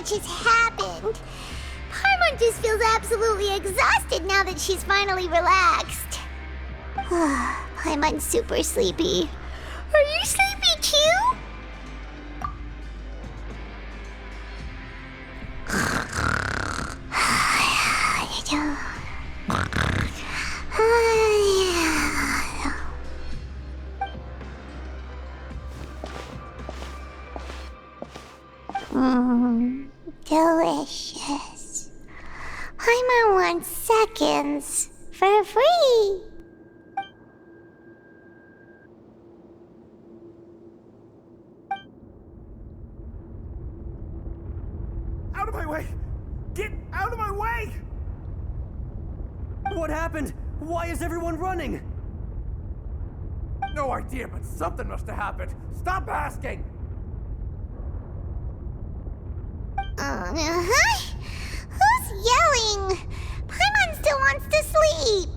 much has happened. Paimon just feels absolutely exhausted now that she's finally relaxed. Paimon's super sleepy. Are you sleepy too? Delicious. Paimon wants seconds for free. Out of my way! Get out of my way! What happened? Why is everyone running? No idea, but something must have happened. Stop asking! Who's yelling? Paimon still wants to sleep.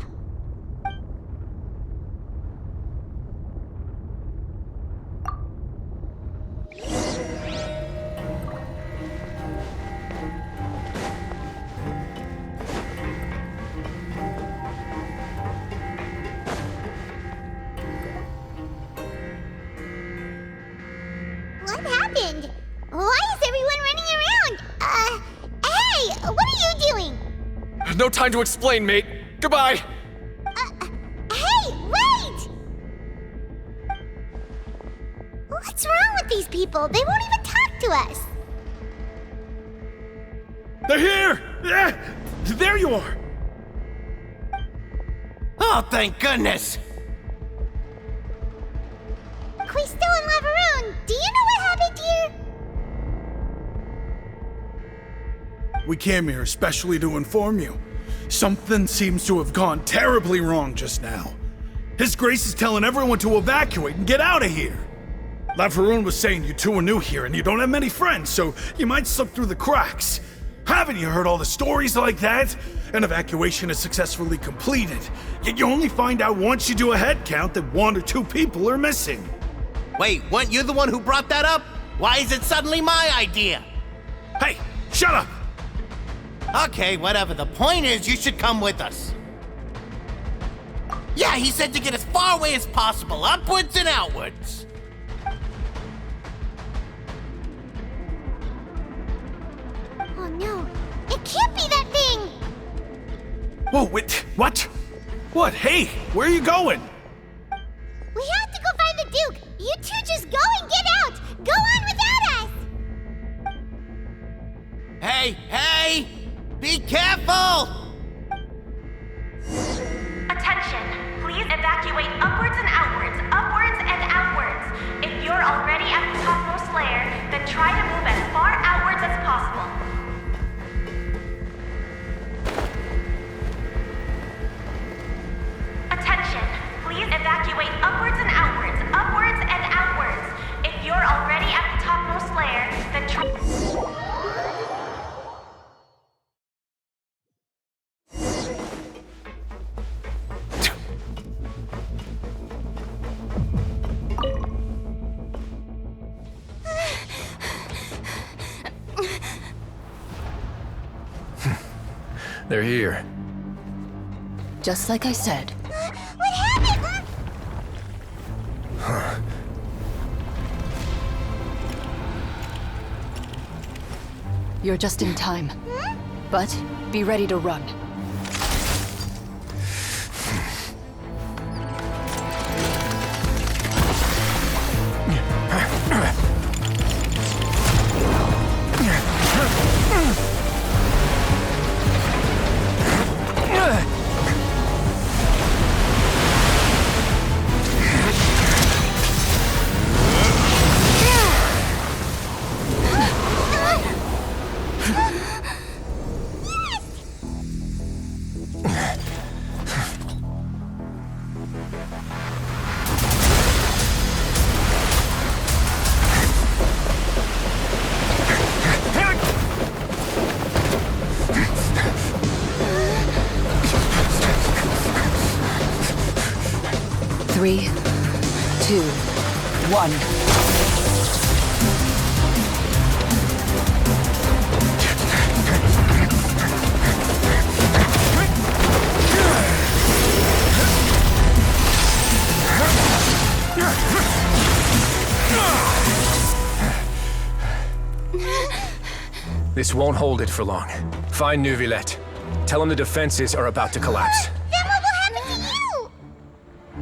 What happened? Why is everyone running around? Hey! What are you doing? No time to explain, mate. Goodbye! Hey! Wait! What's wrong with these people? They won't even talk to us. They're here! Yeah! There you are! Oh, thank goodness! Quisto and Lavaroon, do you know what happened here? We came here especially to inform you. Something seems to have gone terribly wrong just now. His Grace is telling everyone to evacuate and get out of here. Lavaroon was saying you two are new here and you don't have many friends, so you might slip through the cracks. Haven't you heard all the stories like that? An evacuation is successfully completed, yet you only find out once you do a head count that 1 or 2 people are missing. Wait, weren't you the one who brought that up? Why is it suddenly my idea? Hey, shut up! Okay, whatever. The point is, you should come with us. Yeah, he said to get as far away as possible, upwards and outwards. Oh no, it can't be that thing! Whoa, wait, what? What? Hey, where are you going? We have to go find the Duke! You two just go and get out! Go on without us! Hey! Be careful! Attention! Please evacuate upwards and outwards, upwards and outwards. If you're already at the topmost layer, then try to move as far outwards as possible. Attention! Please evacuate upwards and outwards, upwards and outwards. If you're already at the topmost layer, then try... They're here. Just like I said. What happened? You're just in time. But be ready to run. Three, 2, 1. This won't hold it for long. Find Neuvillette. Tell him the defenses are about to collapse. Then what will happen to you?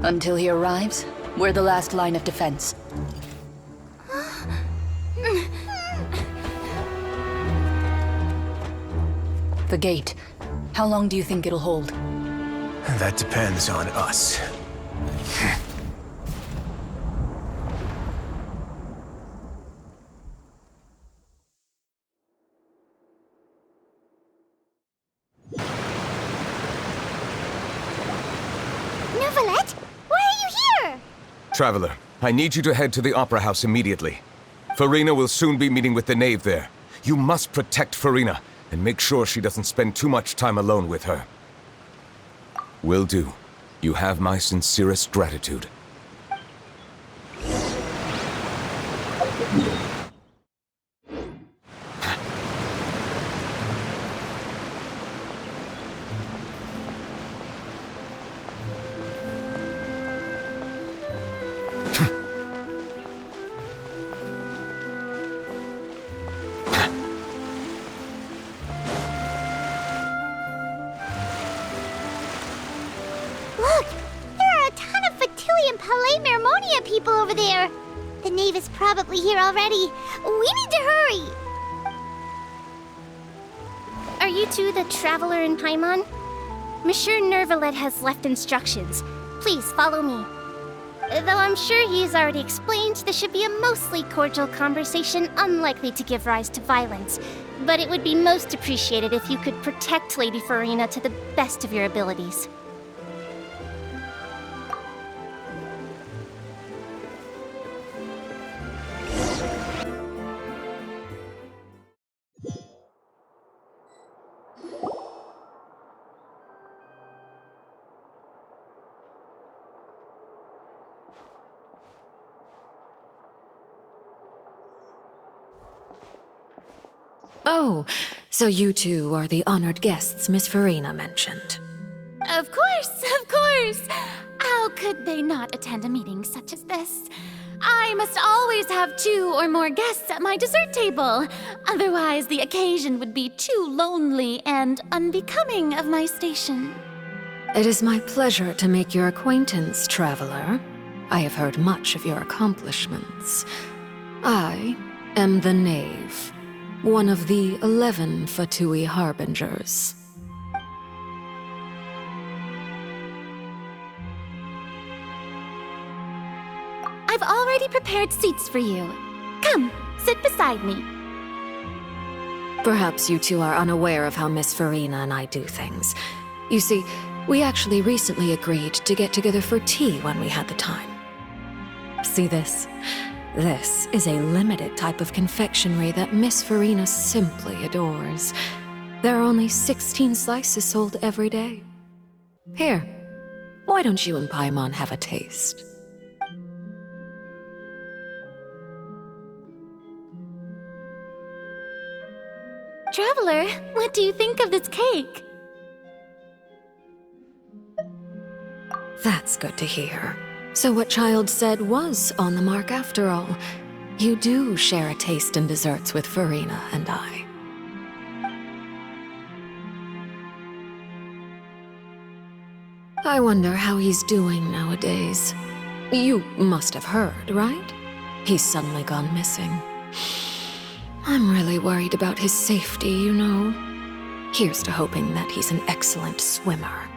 Until he arrives, we're the last line of defense. The gate. How long do you think it'll hold? That depends on us. Neuvillette, why are you here? Traveler, I need you to head to the Opera House immediately. Farina will soon be meeting with the knave there. You must protect Farina, and make sure she doesn't spend too much time alone with her. Will do. You have my sincerest gratitude. Look, there are a ton of Fatui Palais Mermonia people over there. The knave is probably here already. We need to hurry. Are you two the traveler in Paimon? Monsieur Neuvillette has left instructions. Please follow me. Though I'm sure he's already explained, this should be a mostly cordial conversation, unlikely to give rise to violence. But it would be most appreciated if you could protect Lady Farina to the best of your abilities. Oh, so you two are the honored guests Miss Farina mentioned. Of course, of course! How could they not attend a meeting such as this? I must always have 2 or more guests at my dessert table. Otherwise, the occasion would be too lonely and unbecoming of my station. It is my pleasure to make your acquaintance, traveler. I have heard much of your accomplishments. I am the knave, one of the 11 Fatui Harbingers. I've already prepared seats for you. Come, sit beside me. Perhaps you two are unaware of how Miss Farina and I do things. You see, we actually recently agreed to get together for tea when we had the time. See this? This is a limited type of confectionery that Miss Farina simply adores. There are only 16 slices sold every day. Here, why don't you and Paimon have a taste? Traveler, what do you think of this cake? That's good to hear. So what Child said was on the mark after all. You do share a taste in desserts with Farina and I. I wonder how he's doing nowadays. You must have heard, right? He's suddenly gone missing. I'm really worried about his safety, you know. Here's to hoping that he's an excellent swimmer.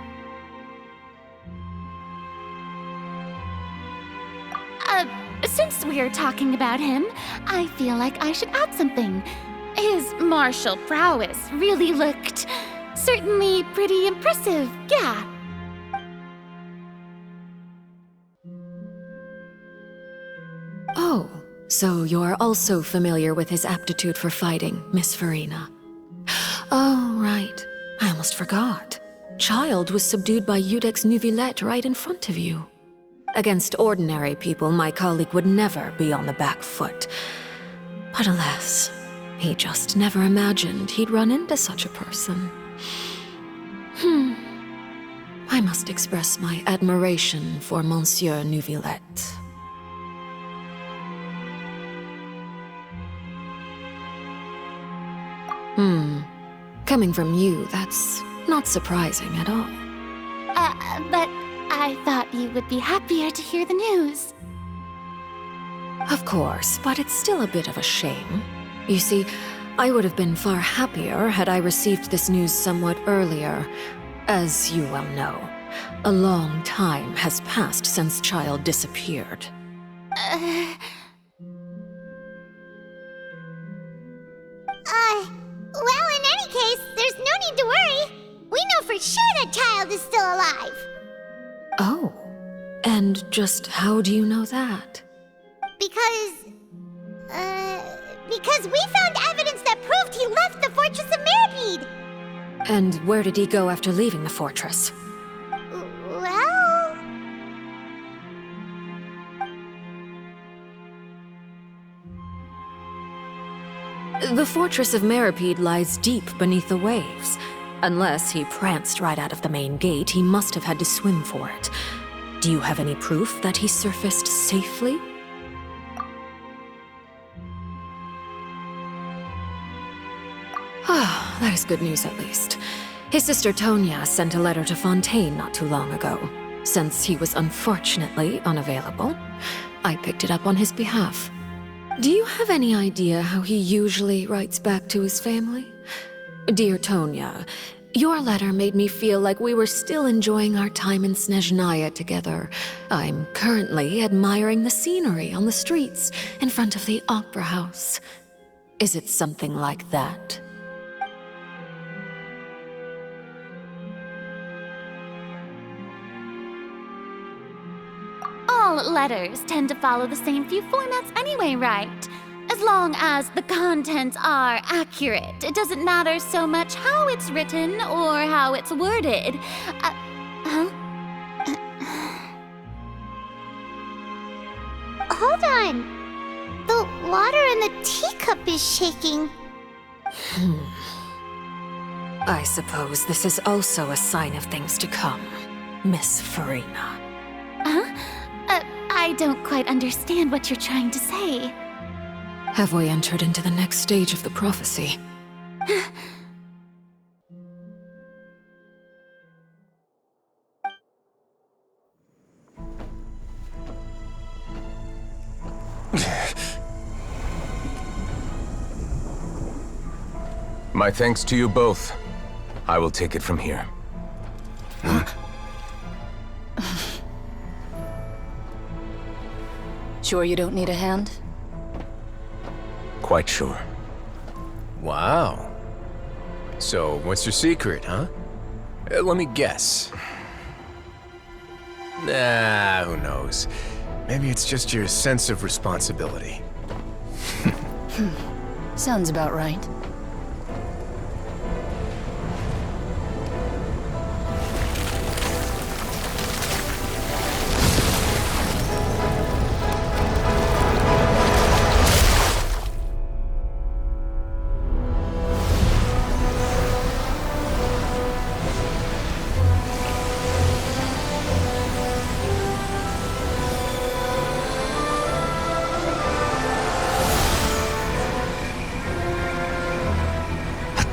Since we're talking about him, I feel like I should add something. His martial prowess really looked certainly pretty impressive, yeah. Oh, so you're also familiar with his aptitude for fighting, Miss Farina. Oh, right. I almost forgot. Child was subdued by Iudex Neuvillette right in front of you. Against ordinary people, my colleague would never be on the back foot. But alas, he just never imagined he'd run into such a person. I must express my admiration for Monsieur Neuvillette. Coming from you, that's not surprising at all. But I thought you would be happier to hear the news. Of course, but it's still a bit of a shame. You see, I would have been far happier had I received this news somewhat earlier. As you well know, a long time has passed since Child disappeared. Well, in any case, there's no need to worry. We know for sure that Child is still alive. Oh, and just how do you know that? Because we found evidence that proved he left the Fortress of Mirapede. And where did he go after leaving the fortress? Well... The Fortress of Mirapede lies deep beneath the waves. Unless he pranced right out of the main gate, he must have had to swim for it. Do you have any proof that he surfaced safely? Ah, that is good news at least. His sister Tonya sent a letter to Fontaine not too long ago. Since he was unfortunately unavailable, I picked it up on his behalf. Do you have any idea how he usually writes back to his family? Dear Tonya, your letter made me feel like we were still enjoying our time in Snezhnaya together. I'm currently admiring the scenery on the streets in front of the Opera House. Is it something like that? All letters tend to follow the same few formats anyway, right? As long as the contents are accurate, it doesn't matter so much how it's written or how it's worded. Hold on. The water in the teacup is shaking. I suppose this is also a sign of things to come, Miss Farina. I don't quite understand what you're trying to say. Have we entered into the next stage of the prophecy? My thanks to you both. I will take it from here. Sure you don't need a hand? Quite sure. Wow. So, what's your secret, huh? Let me guess. Nah, who knows? Maybe it's just your sense of responsibility. Sounds about right.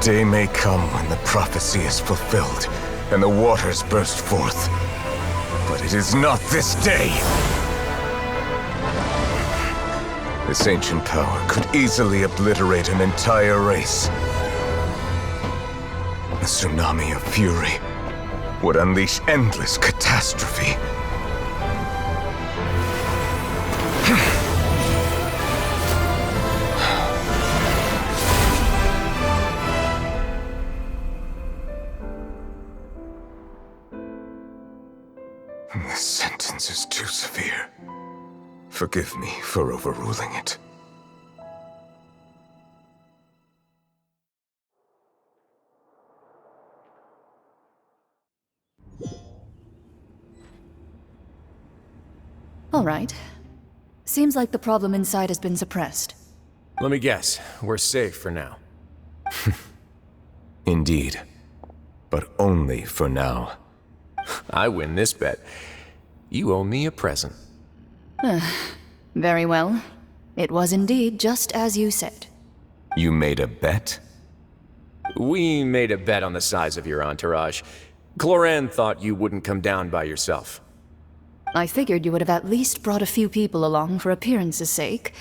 Day may come when the prophecy is fulfilled, and the waters burst forth. But it is not this day! This ancient power could easily obliterate an entire race. The tsunami of fury would unleash endless catastrophe. This sentence is too severe. Forgive me for overruling it. All right. Seems like the problem inside has been suppressed. Let me guess. We're safe for now. Indeed. But only for now. I win this bet. You owe me a present. Very well. It was indeed just as you said. You made a bet? We made a bet on the size of your entourage. Cloran thought you wouldn't come down by yourself. I figured you would have at least brought a few people along for appearance's sake.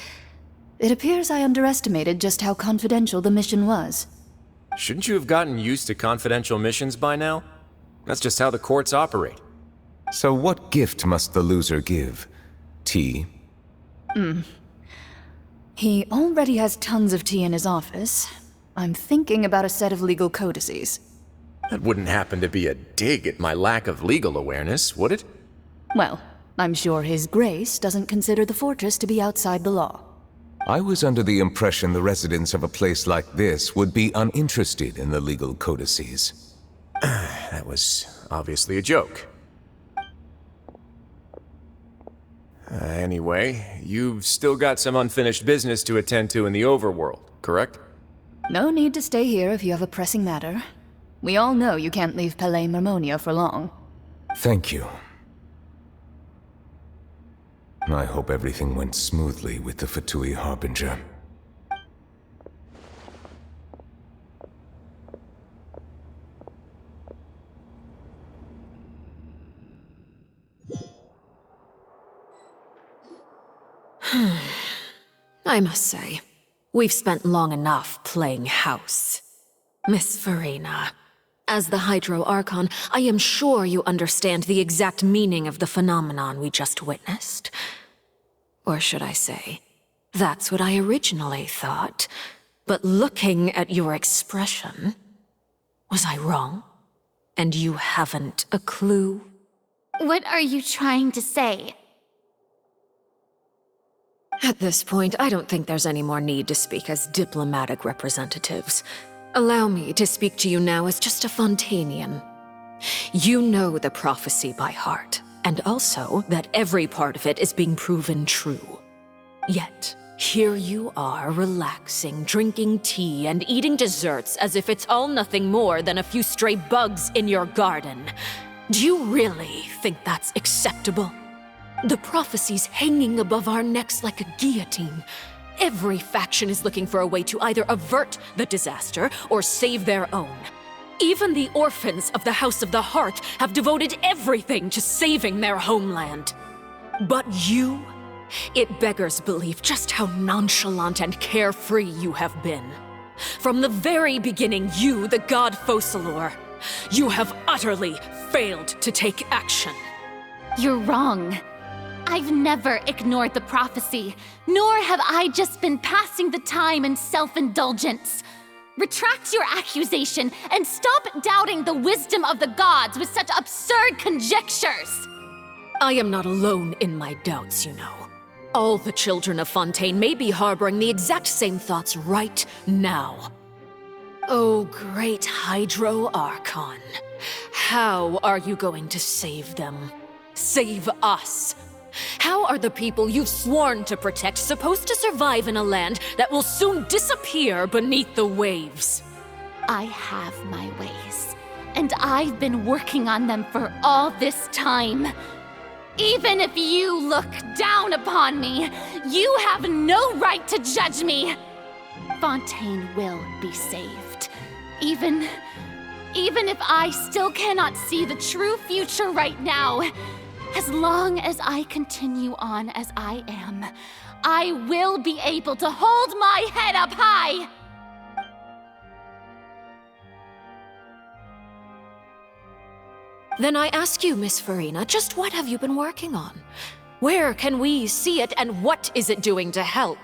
It appears I underestimated just how confidential the mission was. Shouldn't you have gotten used to confidential missions by now? That's just how the courts operate. So what gift must the loser give? Tea? He already has tons of tea in his office. I'm thinking about a set of legal codices. That wouldn't happen to be a dig at my lack of legal awareness, would it? Well, I'm sure His Grace doesn't consider the fortress to be outside the law. I was under the impression the residents of a place like this would be uninterested in the legal codices. That was obviously a joke. Anyway, you've still got some unfinished business to attend to in the overworld, correct? No need to stay here if you have a pressing matter. We all know you can't leave Palais Marmonia for long. Thank you. I hope everything went smoothly with the Fatui Harbinger. I must say, we've spent long enough playing house. Miss Farina, as the Hydro Archon, I am sure you understand the exact meaning of the phenomenon we just witnessed. Or should I say, that's what I originally thought. But looking at your expression, was I wrong? And you haven't a clue? What are you trying to say? At this point, I don't think there's any more need to speak as diplomatic representatives. Allow me to speak to you now as just a Fontainian. You know the prophecy by heart, and also that every part of it is being proven true. Yet, here you are relaxing, drinking tea, and eating desserts as if it's all nothing more than a few stray bugs in your garden. Do you really think that's acceptable? The prophecy's hanging above our necks like a guillotine. Every faction is looking for a way to either avert the disaster or save their own. Even the orphans of the House of the Hearth have devoted everything to saving their homeland. But you? It beggars belief just how nonchalant and carefree you have been. From the very beginning, you, the god Focalor, you have utterly failed to take action. You're wrong. I've never ignored the prophecy, nor have I just been passing the time in self-indulgence. Retract your accusation and stop doubting the wisdom of the gods with such absurd conjectures! I am not alone in my doubts, you know. All the children of Fontaine may be harboring the exact same thoughts right now. Oh, great Hydro Archon. How are you going to save them? Save us? How are the people you've sworn to protect supposed to survive in a land that will soon disappear beneath the waves? I have my ways, and I've been working on them for all this time. Even if you look down upon me, you have no right to judge me. Fontaine will be saved. Even if I still cannot see the true future right now, as long as I continue on as I am, I will be able to hold my head up high! Then I ask you, Miss Farina, just what have you been working on? Where can we see it, and what is it doing to help?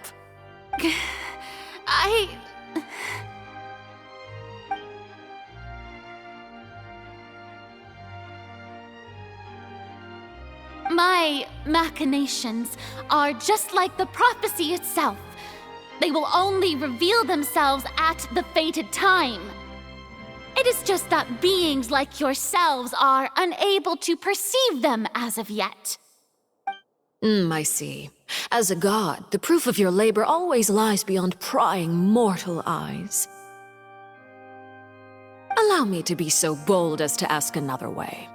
My machinations are just like the prophecy itself. They will only reveal themselves at the fated time. It is just that beings like yourselves are unable to perceive them as of yet. I see. As a god, the proof of your labor always lies beyond prying mortal eyes. Allow me to be so bold as to ask another way.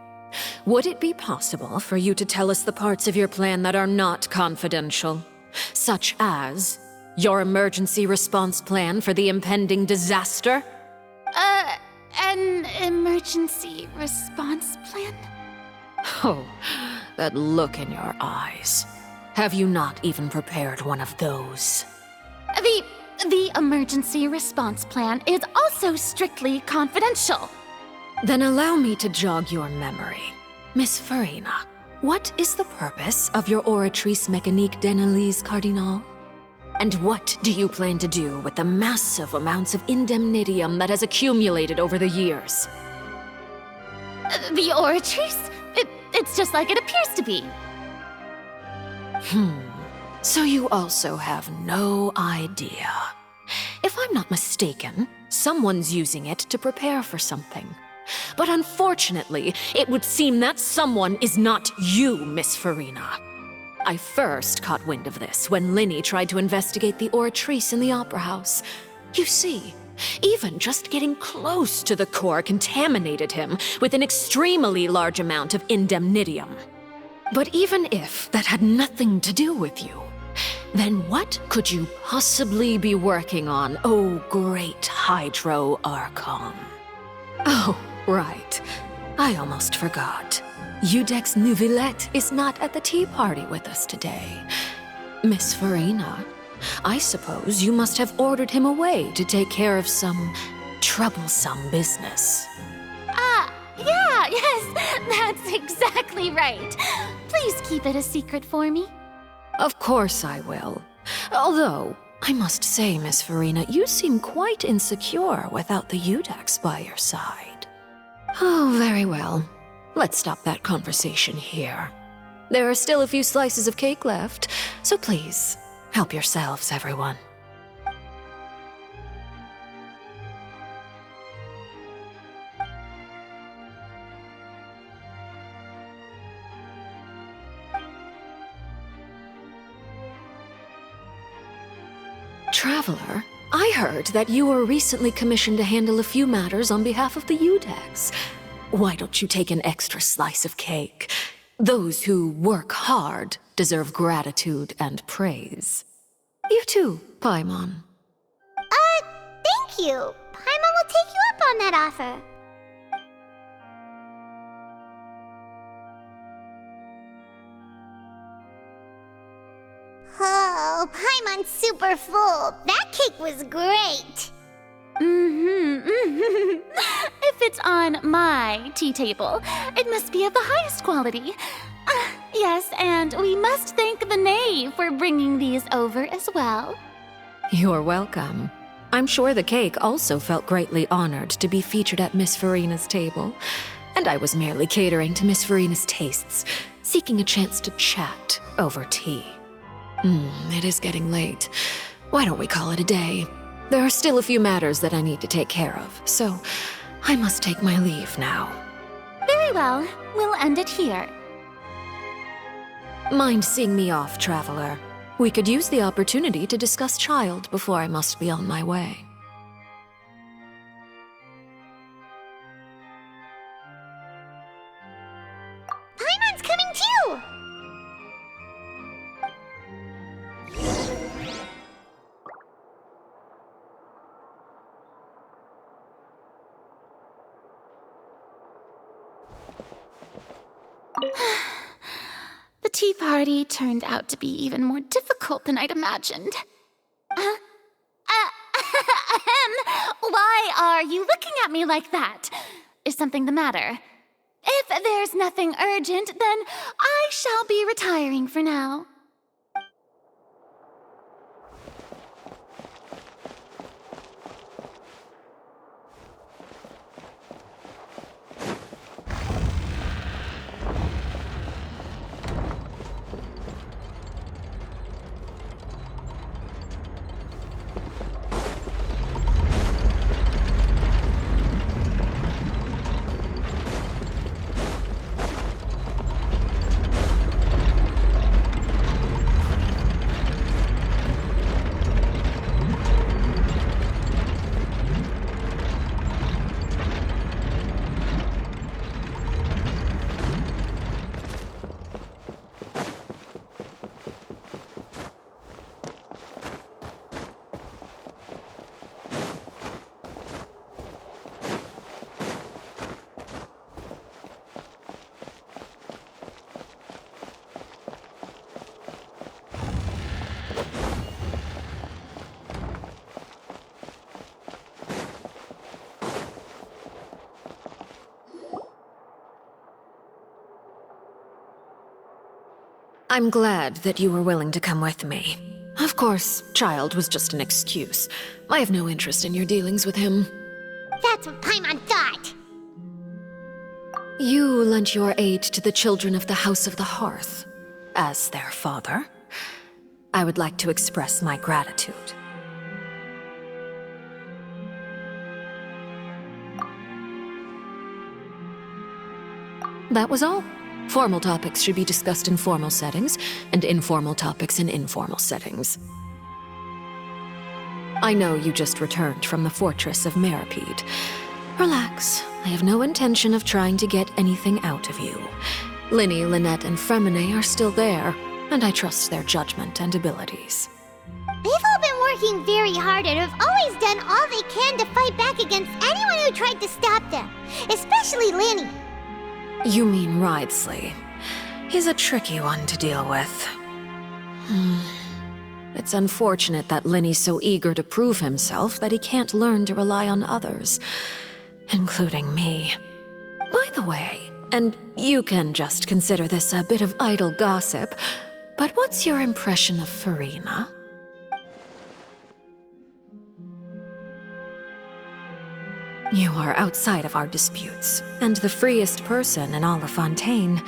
Would it be possible for you to tell us the parts of your plan that are not confidential? Such as your emergency response plan for the impending disaster? An emergency response plan? Oh, that look in your eyes. Have you not even prepared one of those? The emergency response plan is also strictly confidential. Then allow me to jog your memory. Miss Farina, what is the purpose of your Oratrice Mécanique d'Analyse Cardinal? And what do you plan to do with the massive amounts of indemnitium that has accumulated over the years? The Oratrice? It's just like it appears to be. So you also have no idea. If I'm not mistaken, someone's using it to prepare for something. But unfortunately, it would seem that someone is not you, Miss Farina. I first caught wind of this when Linny tried to investigate the Oratrice in the Opera House. You see, even just getting close to the core contaminated him with an extremely large amount of indemnitium. But even if that had nothing to do with you, then what could you possibly be working on, oh great Hydro Archon? Oh, right. I almost forgot. Udex Nouvillette is not at the tea party with us today. Miss Farina, I suppose you must have ordered him away to take care of some troublesome business. Yes, that's exactly right. Please keep it a secret for me. Of course I will. Although, I must say, Miss Farina, you seem quite insecure without the Udex by your side. Oh, very well. Let's stop that conversation here. There are still a few slices of cake left, so please, help yourselves, everyone. Traveler, I heard that you were recently commissioned to handle a few matters on behalf of the Udex. Why don't you take an extra slice of cake? Those who work hard deserve gratitude and praise. You too, Paimon. Thank you. Paimon will take you up on that offer. Oh, Paimon's super full. That cake was great. If it's on my tea table, it must be of the highest quality. Yes, and we must thank the knave for bringing these over as well. You're welcome. I'm sure the cake also felt greatly honored to be featured at Miss Farina's table. And I was merely catering to Miss Farina's tastes, seeking a chance to chat over tea. It is getting late. Why don't we call it a day? There are still a few matters that I need to take care of, so I must take my leave now. Very well. We'll end it here. Mind seeing me off, Traveler? We could use the opportunity to discuss Child before I must be on my way. Paimon's coming too! The tea party turned out to be even more difficult than I'd imagined. Why are you looking at me like that? Is something the matter? If there's nothing urgent, then I shall be retiring for now. I'm glad that you were willing to come with me. Of course, child was just an excuse. I have no interest in your dealings with him. That's what Paimon thought. You lent your aid to the children of the House of the Hearth. As their father, I would like to express my gratitude. That was all. Formal topics should be discussed in formal settings, and informal topics in informal settings. I know you just returned from the fortress of Meripede. Relax. I have no intention of trying to get anything out of you. Linny, Lynette, and Fremine are still there, and I trust their judgment and abilities. They've all been working very hard and have always done all they can to fight back against anyone who tried to stop them, especially Linny. You mean Wriothesley. He's a tricky one to deal with. It's unfortunate that Linny's so eager to prove himself that he can't learn to rely on others, including me. By the way, and you can just consider this a bit of idle gossip, but what's your impression of Furina? You are outside of our disputes, and the freest person in all of Fontaine,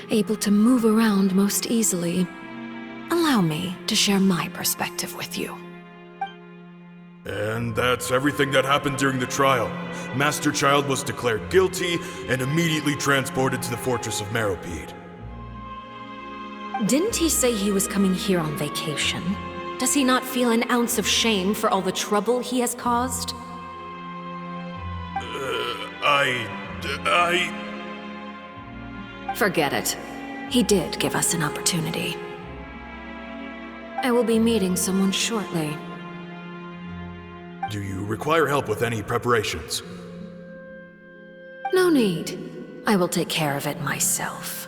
able to move around most easily. Allow me to share my perspective with you. And that's everything that happened during the trial. Master Child was declared guilty and immediately transported to the Fortress of Meripede. Didn't he say he was coming here on vacation? Does he not feel an ounce of shame for all the trouble he has caused? Forget it. He did give us an opportunity. I will be meeting someone shortly. Do you require help with any preparations? No need. I will take care of it myself.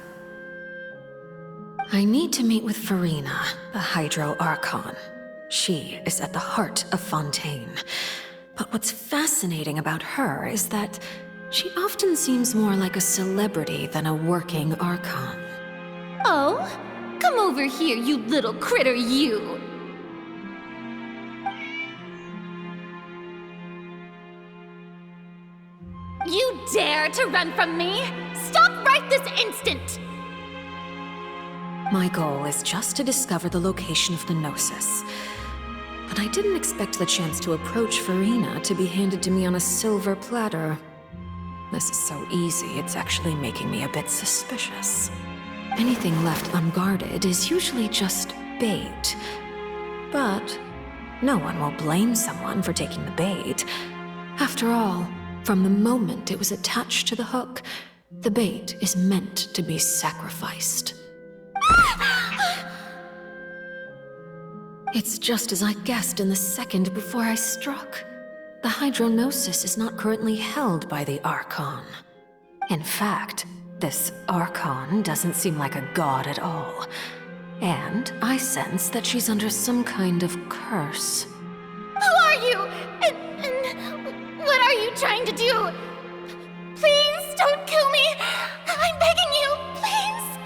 I need to meet with Furina, the Hydro Archon. She is at the heart of Fontaine. But what's fascinating about her is that she often seems more like a celebrity than a working Archon. Oh? Come over here, you little critter, you! You dare to run from me? Stop right this instant! My goal is just to discover the location of the Gnosis. But I didn't expect the chance to approach Furina to be handed to me on a silver platter. This is so easy, it's actually making me a bit suspicious. Anything left unguarded is usually just bait. But no one will blame someone for taking the bait. After all, from the moment it was attached to the hook, the bait is meant to be sacrificed. It's just as I guessed in the second before I struck. The Hydronosis is not currently held by the Archon. In fact, this Archon doesn't seem like a god at all. And I sense that she's under some kind of curse. Who are you? And what are you trying to do? Please don't kill me! I'm begging you, please!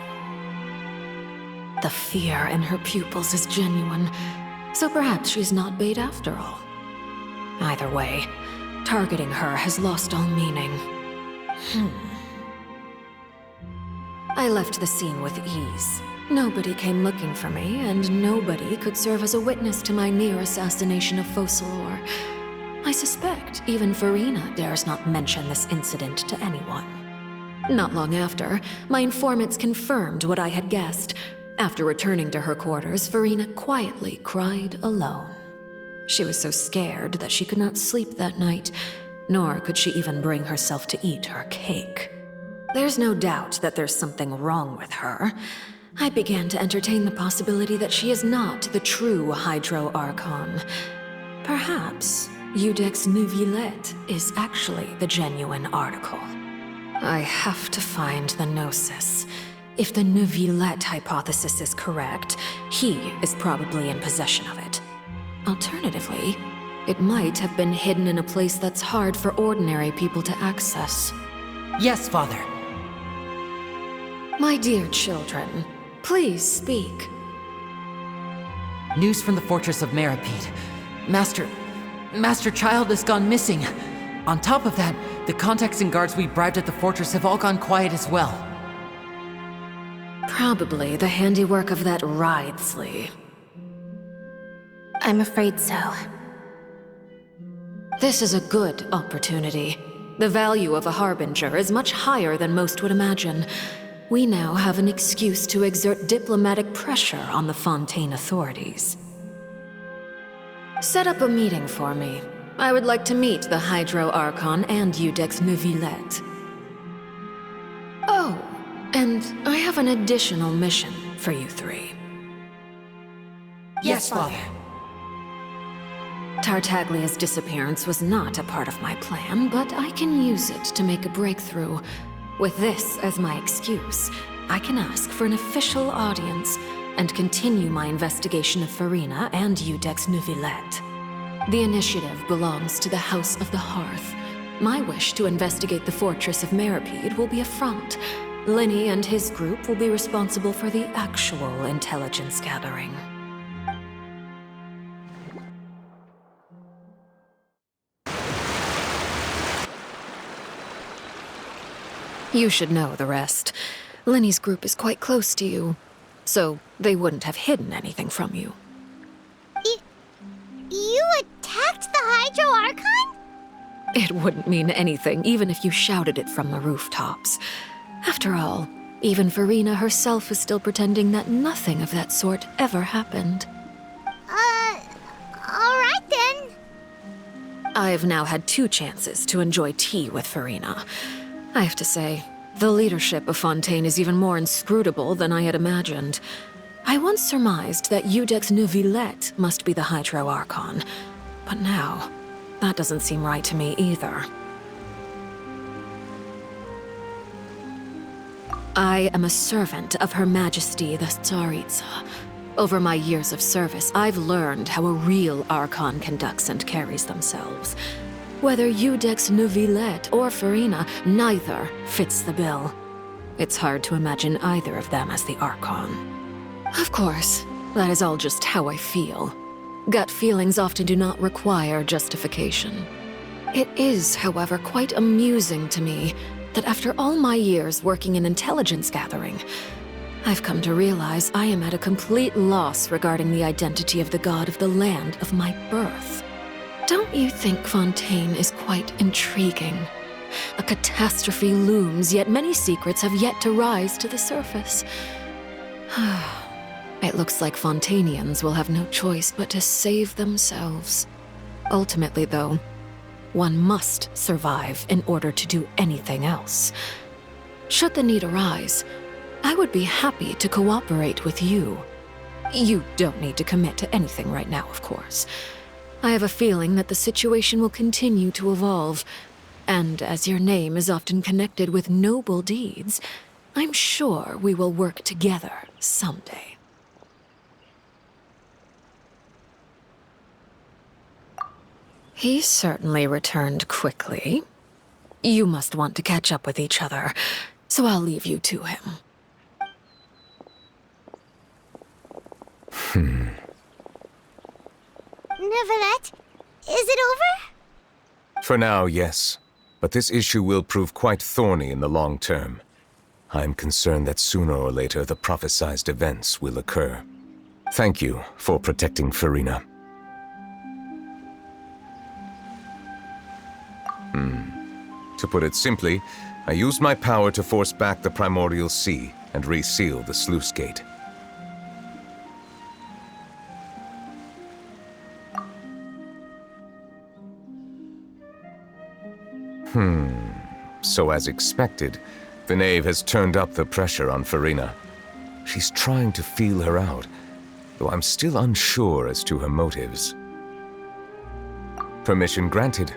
The fear in her pupils is genuine, so perhaps she's not bait after all. Either way, targeting her has lost all meaning. I left the scene with ease. Nobody came looking for me, and nobody could serve as a witness to my near assassination of Focalor. I suspect even Furina dares not mention this incident to anyone. Not long after, my informants confirmed what I had guessed. After returning to her quarters, Furina quietly cried alone. She was so scared that she could not sleep that night, nor could she even bring herself to eat her cake. There's no doubt that there's something wrong with her. I began to entertain the possibility that she is not the true Hydro Archon. Perhaps Eudex Neuvillette is actually the genuine article. I have to find the Gnosis. If the Neuvillette hypothesis is correct, he is probably in possession of it. Alternatively, it might have been hidden in a place that's hard for ordinary people to access. Yes, Father. My dear children, Please speak. News from the Fortress of Meripede. Master Child has gone missing. On top of that, the contacts and guards we bribed at the fortress have all gone quiet as well. Probably the handiwork of that Wriothesley. I'm afraid so. This is a good opportunity. The value of a harbinger is much higher than most would imagine. We now have an excuse to exert diplomatic pressure on the Fontaine authorities. Set up a meeting for me. I would like to meet the Hydro Archon and Iudex Neuvillette. Oh, and I have an additional mission for you three. Yes, Father. Tartaglia's disappearance was not a part of my plan, but I can use it to make a breakthrough. With this as my excuse, I can ask for an official audience and continue my investigation of Farina and Iudex Neuvillette. The initiative belongs to the House of the Hearth. My wish to investigate the Fortress of Meripede will be a front. Linny and his group will be responsible for the actual intelligence gathering. You should know the rest. Linny's group is quite close to you, so they wouldn't have hidden anything from you. You attacked the Hydro Archon? It wouldn't mean anything, even if you shouted it from the rooftops. After all, even Farina herself is still pretending that nothing of that sort ever happened. Alright then. I've now had 2 chances to enjoy tea with Farina. I have to say, the leadership of Fontaine is even more inscrutable than I had imagined. I once surmised that Iudex Neuvillette must be the Hydro Archon, but now, that doesn't seem right to me either. I am a servant of Her Majesty the Tsaritsa. Over my years of service, I've learned how a real Archon conducts and carries themselves. Whether Iudex Neuvillette or Farina, neither fits the bill. It's hard to imagine either of them as the Archon. Of course, that is all just how I feel. Gut feelings often do not require justification. It is, however, quite amusing to me that after all my years working in intelligence gathering, I've come to realize I am at a complete loss regarding the identity of the god of the land of my birth. Don't you think Fontaine is quite intriguing? A catastrophe looms, yet many secrets have yet to rise to the surface. It looks like Fontainians will have no choice but to save themselves. Ultimately, though, one must survive in order to do anything else. Should the need arise, I would be happy to cooperate with you. You don't need to commit to anything right now, of course. I have a feeling that the situation will continue to evolve, and as your name is often connected with noble deeds, I'm sure we will work together someday. He certainly returned quickly. You must want to catch up with each other, so I'll leave you to him. Neuvillette, is it over? For now, yes. But this issue will prove quite thorny in the long term. I'm concerned that sooner or later the prophesized events will occur. Thank you for protecting Farina. To put it simply, I used my power to force back the Primordial Sea and reseal the sluice gate. So as expected, the knave has turned up the pressure on Farina. She's trying to feel her out, though I'm still unsure as to her motives. Permission granted.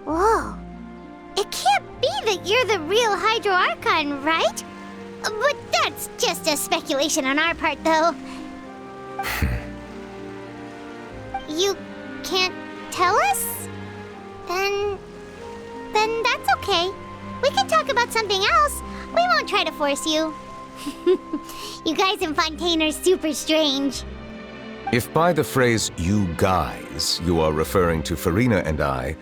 Whoa. It can't be that you're the real Hydro Archon, right? But that's just a speculation on our part, though. You can't tell us? Then that's okay. We can talk about something else. We won't to force you. You guys in Fontaine are super strange. If by the phrase, you guys, you are referring to Farina and I,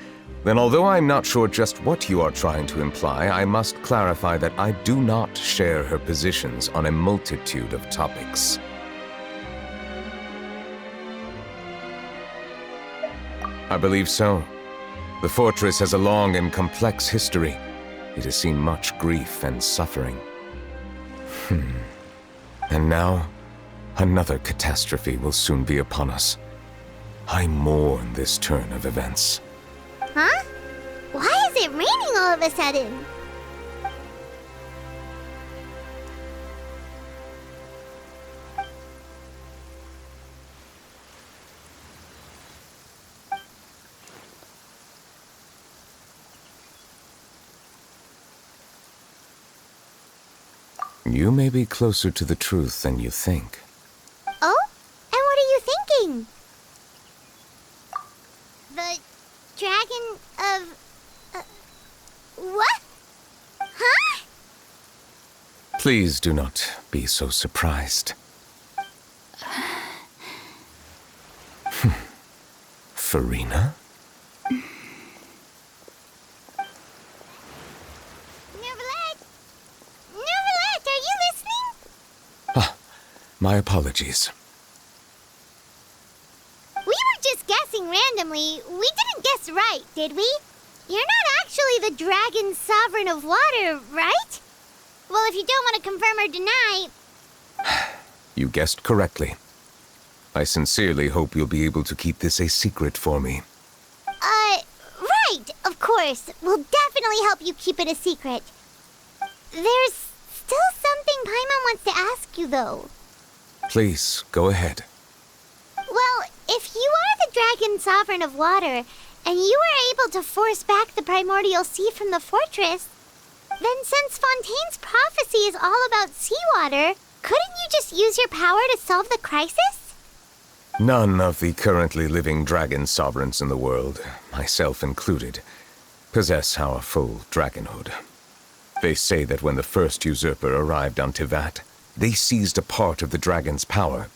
then although I'm not sure just what you are trying to imply, I must clarify that I do not share her positions on a multitude of topics. I believe so. The fortress has a long and complex history. It has seen much grief and suffering. And now, another catastrophe will soon be upon us. I mourn this turn of events. Huh? Why is it raining all of a sudden? You may be closer to the truth than you think. Oh? And what are you thinking? The dragon of... what? Huh? Please do not be so surprised. Farina? My apologies. We were just guessing randomly. We didn't guess right, did we? You're not actually the dragon sovereign of water, right? Well, if you don't want to confirm or deny... You guessed correctly. I sincerely hope you'll be able to keep this a secret for me. Right, of course. We'll definitely help you keep it a secret. There's still something Paimon wants to ask you, though. Please, go ahead. Well, if you are the dragon sovereign of water, and you were able to force back the primordial sea from the fortress, then since Fontaine's prophecy is all about seawater, couldn't you just use your power to solve the crisis? None of the currently living dragon sovereigns in the world, myself included, possess our full dragonhood. They say that when the first usurper arrived on Tivat, they seized a part of the dragon's power.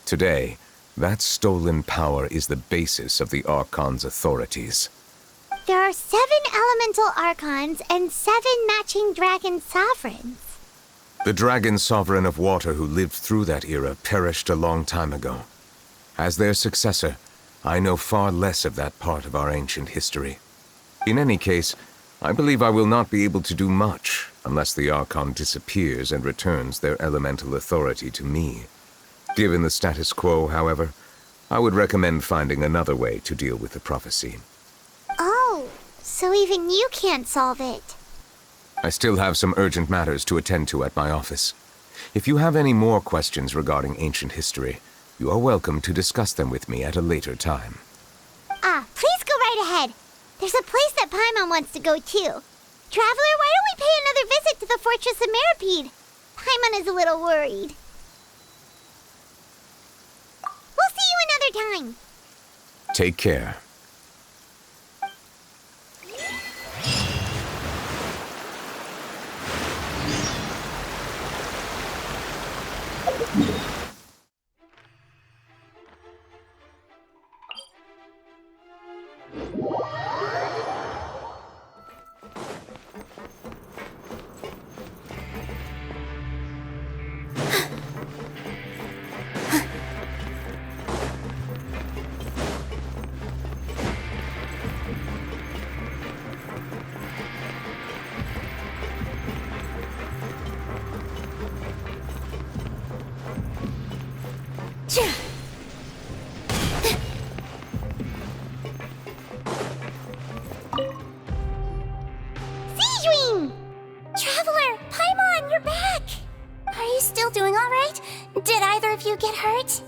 Today, that stolen power is the basis of the Archon's authorities. There are 7 elemental Archons and 7 matching dragon sovereigns. The dragon sovereign of water who lived through that era perished a long time ago. As their successor, I know far less of that part of our ancient history. In any case, I believe I will not be able to do much unless the Archon disappears and returns their elemental authority to me. Given the status quo, however, I would recommend finding another way to deal with the prophecy. Oh, so even you can't solve it. I still have some urgent matters to attend to at my office. If you have any more questions regarding ancient history, you are welcome to discuss them with me at a later time. Please go right ahead. There's a place that Paimon wants to go too. Traveler, why don't we pay another visit to the Fortress of Meripede? Paimon is a little worried. We'll see you another time. Take care. Traveler, Paimon, you're back! Are you still doing alright? Did either of you get hurt?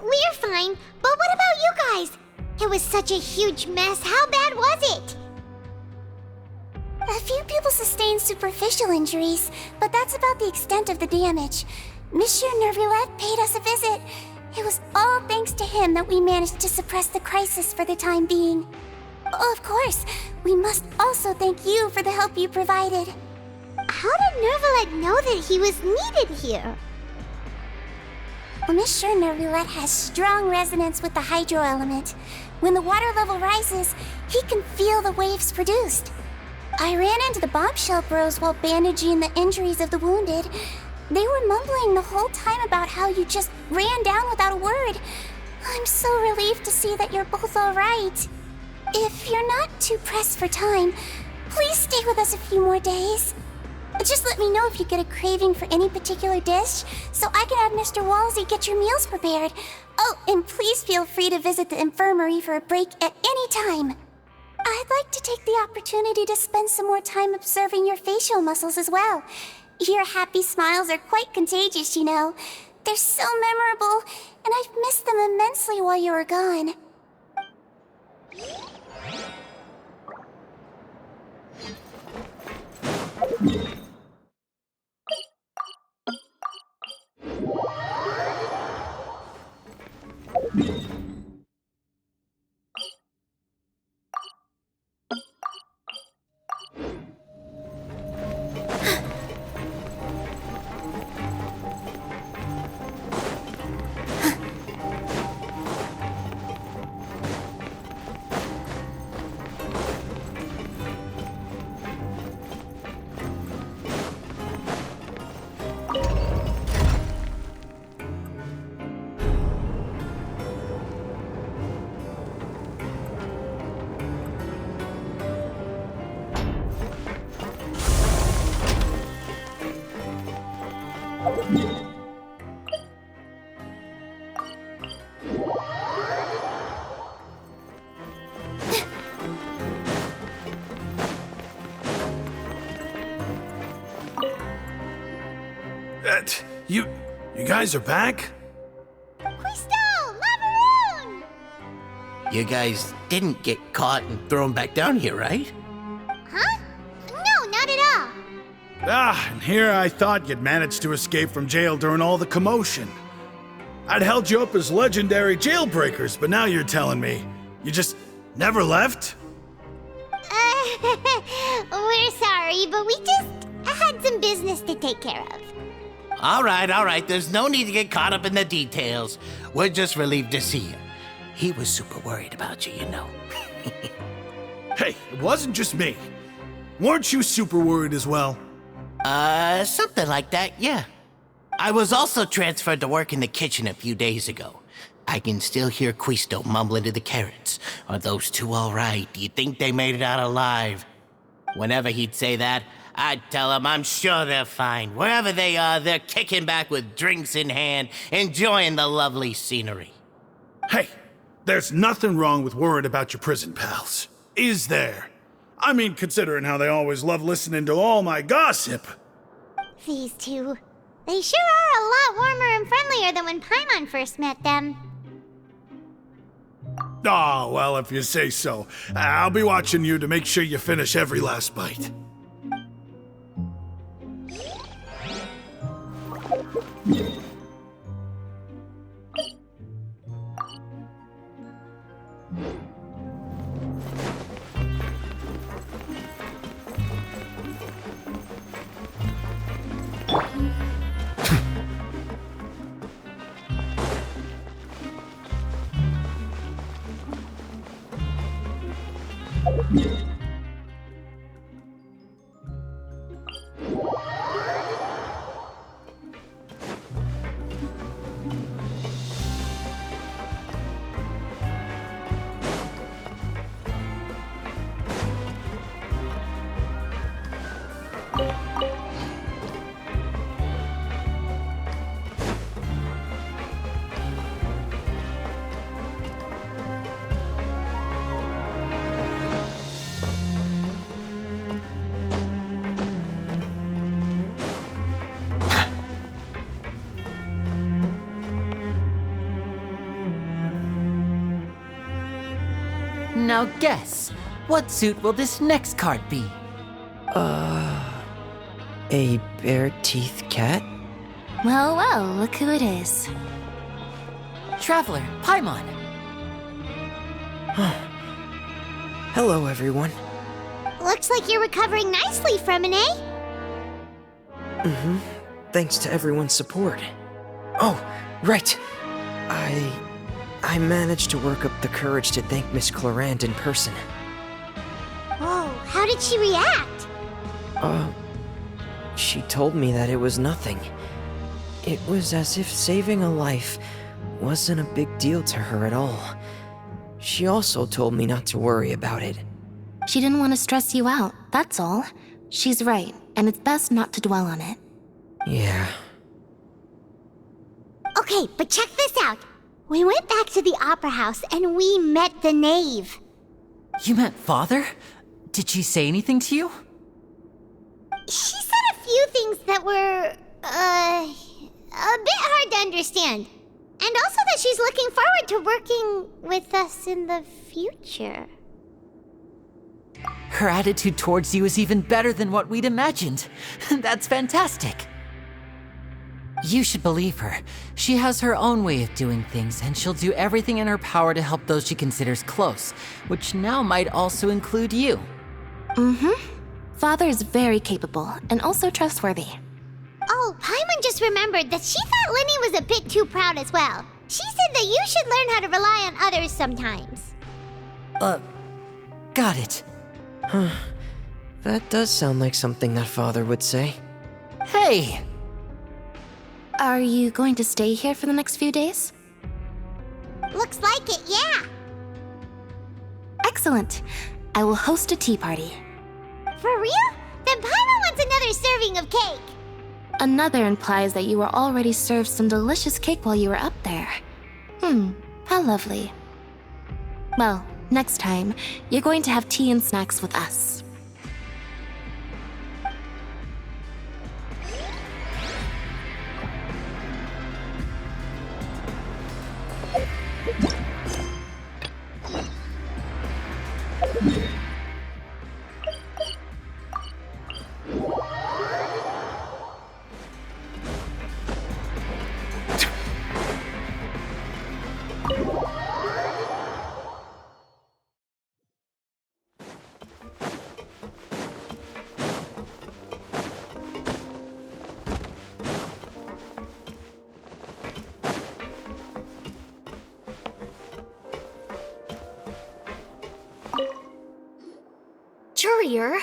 We're fine, but what about you guys? It was such a huge mess. How bad was it? A few people sustained superficial injuries, but that's about the extent of the damage. Monsieur Nervulette paid us a visit. It was all thanks to him that we managed to suppress the crisis for the time being. Of course, we must also thank you for the help you provided. how did Nervalet know that he was needed here? I'm sure Nervalet has strong resonance with the hydro element. When the water level rises, he can feel the waves produced. I ran into the bombshell bros while bandaging the injuries of the wounded. They were mumbling the whole time about how you just ran down without a word. I'm so relieved to see that you're both alright. If you're not too pressed for time, please stay with us a few more days. Just let me know if you get a craving for any particular dish, so I can have Mr. Walsey get your meals prepared. Oh, and please feel free to visit the infirmary for a break at any time. I'd like to take the opportunity to spend some more time observing your facial muscles as well. Your happy smiles are quite contagious, you know. They're so memorable, and I've missed them immensely while you were gone. You guys are back? Quisto! Lavaroon! You guys didn't get caught and thrown back down here, right? Huh? No, not at all. And here I thought you'd managed to escape from jail during all the commotion. I'd held you up as legendary jailbreakers, but now you're telling me you just never left? We're sorry, but we just had some business to take care of. All right. There's no need to get caught up in the details. We're just relieved to see you. He was super worried about you, you know. Hey, it wasn't just me. Weren't you super worried as well? Something like that, yeah. I was also transferred to work in the kitchen a few days ago. I can still hear Quisto mumbling to the carrots. Are those two all right? Do you think they made it out alive? Whenever he'd say that, I'd tell him I'm sure they're fine. Wherever they are, they're kicking back with drinks in hand, enjoying the lovely scenery. Hey, there's nothing wrong with worrying about your prison pals, is there? I mean, considering how they always love listening to all my gossip. These two, they sure are a lot warmer and friendlier than when Paimon first met them. Oh, well, if you say so. I'll be watching you to make sure you finish every last bite. Now guess, what suit will this next card be? A bare-teeth cat? Well, look who it is. Traveler, Paimon. Hello, everyone. Looks like you're recovering nicely from it, eh? Thanks to everyone's support. Oh, right. I managed to work up the courage to thank Miss Clorand in person. Whoa, how did she react? She told me that it was nothing. It was as if saving a life wasn't a big deal to her at all. She also told me not to worry about it. She didn't want to stress you out, that's all. She's right, and it's best not to dwell on it. Yeah. Okay, but check this out. We went back to the opera house and we met the knave. You met Father? Did she say anything to you? She said a few things that were, a bit hard to understand. And also that she's looking forward to working with us in the future. Her attitude towards you is even better than what we'd imagined. That's fantastic. You should believe her. She has her own way of doing things, and she'll do everything in her power to help those she considers close, which now might also include you. Father is very capable, and also trustworthy. Oh, Paimon just remembered that she thought Linny was a bit too proud as well. She said that you should learn how to rely on others sometimes. Got it. Huh. That does sound like something that Father would say. Hey! Are you going to stay here for the next few days? Looks like it, yeah. Excellent. I will host a tea party. For real? Then Paimon wants another serving of cake. Another implies that you were already served some delicious cake while you were up there. How lovely. Well, next time, you're going to have tea and snacks with us. Courier?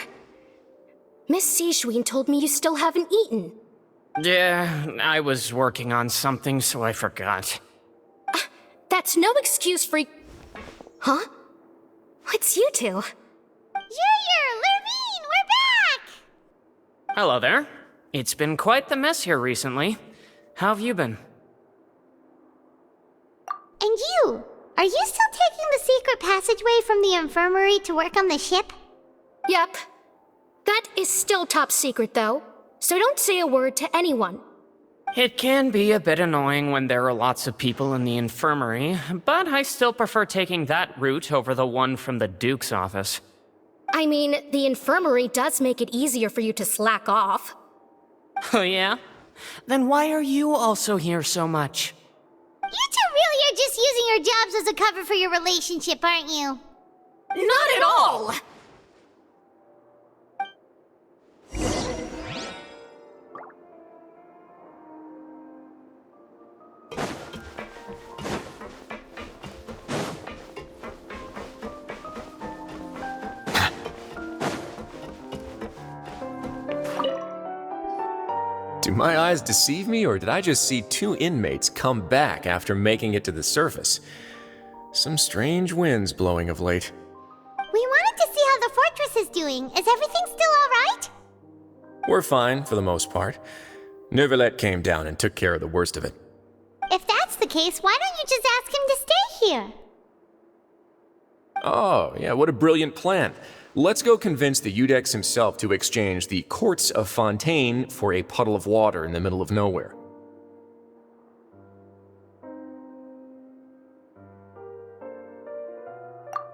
Miss Sijwin told me you still haven't eaten. Yeah, I was working on something, so I forgot. That's no excuse for... Huh? What's you two? Courier, Lurvine, we're back! Hello there. It's been quite the mess here recently. How have you been? And you? Are you still taking the secret passageway from the infirmary to work on the ship? Yep. That is still top secret, though, so don't say a word to anyone. It can be a bit annoying when there are lots of people in the infirmary, but I still prefer taking that route over the one from the Duke's office. I mean, the infirmary does make it easier for you to slack off. Oh yeah? Then why are you also here so much? You two really are just using your jobs as a cover for your relationship, aren't you? Not at all! Do my eyes deceive me, or did I just see two inmates come back after making it to the surface? Some strange winds blowing of late. We wanted to see how the fortress is doing. Is everything still alright? We're fine, for the most part. Neuvillette came down and took care of the worst of it. If that's the case, why don't you just ask him to stay here? Oh, yeah, what a brilliant plan. Let's go convince the Eudex himself to exchange the courts of Fontaine for a puddle of water in the middle of nowhere.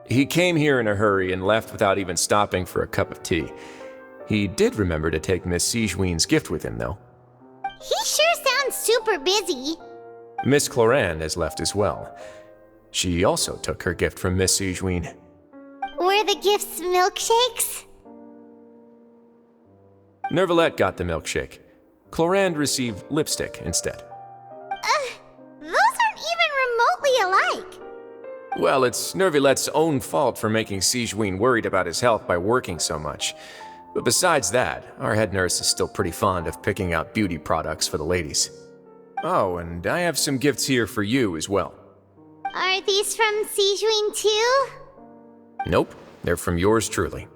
He came here in a hurry and left without even stopping for a cup of tea. He did remember to take Miss Sijwin's gift with him, though. He sure sounds super busy. Miss Clorand has left as well. She also took her gift from Miss Sijwin. Were the gifts milkshakes? Neuvillette got the milkshake. Clorand received lipstick instead. Those aren't even remotely alike. Well, it's Nervilette's own fault for making Sigewinne worried about his health by working so much. But besides that, our head nurse is still pretty fond of picking out beauty products for the ladies. Oh, and I have some gifts here for you as well. Are these from Sigewinne too? Nope, they're from yours truly.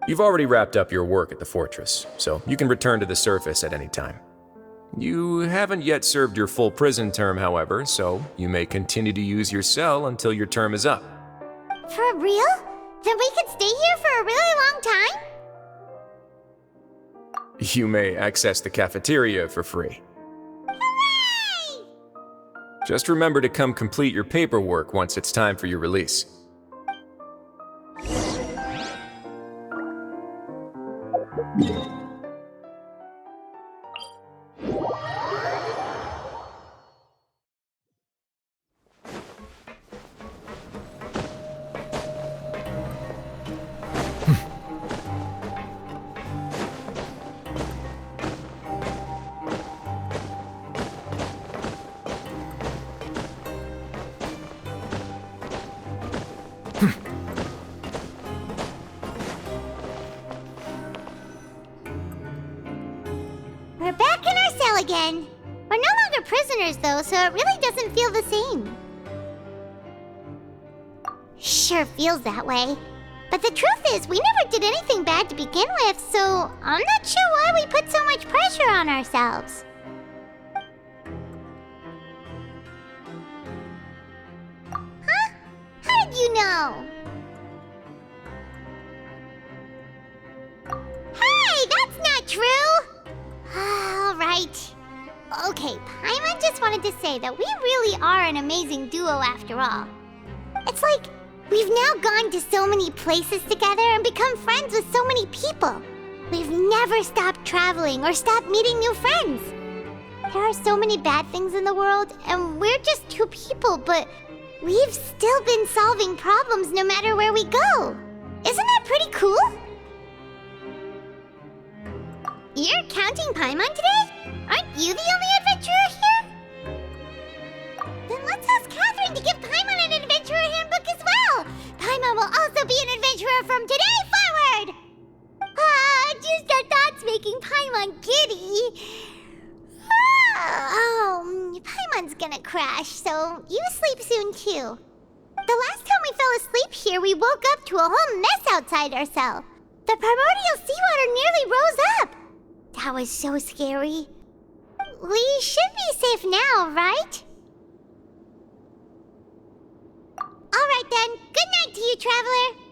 You've already wrapped up your work at the fortress, so you can return to the surface at any time. You haven't yet served your full prison term, however, so you may continue to use your cell until your term is up. For real? Then we could stay here for a really long time? You may access the cafeteria for free. Hooray! Just remember to come complete your paperwork once it's time for your release. We're back in our cell again. We're no longer prisoners though, so it really doesn't feel the same. Sure feels that way. But the truth is, we never did anything bad to begin with, so I'm not sure why we put so much pressure on ourselves. Huh? How did you know? Hey, that's not true! Alright. Okay, Paimon just wanted to say that we really are an amazing duo after all. It's like, we've now gone to so many places together and become friends with so many people. We've never stopped traveling or stopped meeting new friends. There are so many bad things in the world, and we're just two people, but we've still been solving problems no matter where we go. Isn't that pretty cool? You're counting Paimon today? Aren't you the only adventurer here? Then let's ask Catherine to give Paimon an adventurer handbook as well. Paimon will also be an adventurer from today forward. Just the thoughts making Paimon giddy. Paimon's gonna crash, so you sleep soon too. The last time we fell asleep here, we woke up to a whole mess outside our cell. The primordial seawater nearly rose up. That was so scary. We should be safe now, right? Alright then, good night to you, Traveler.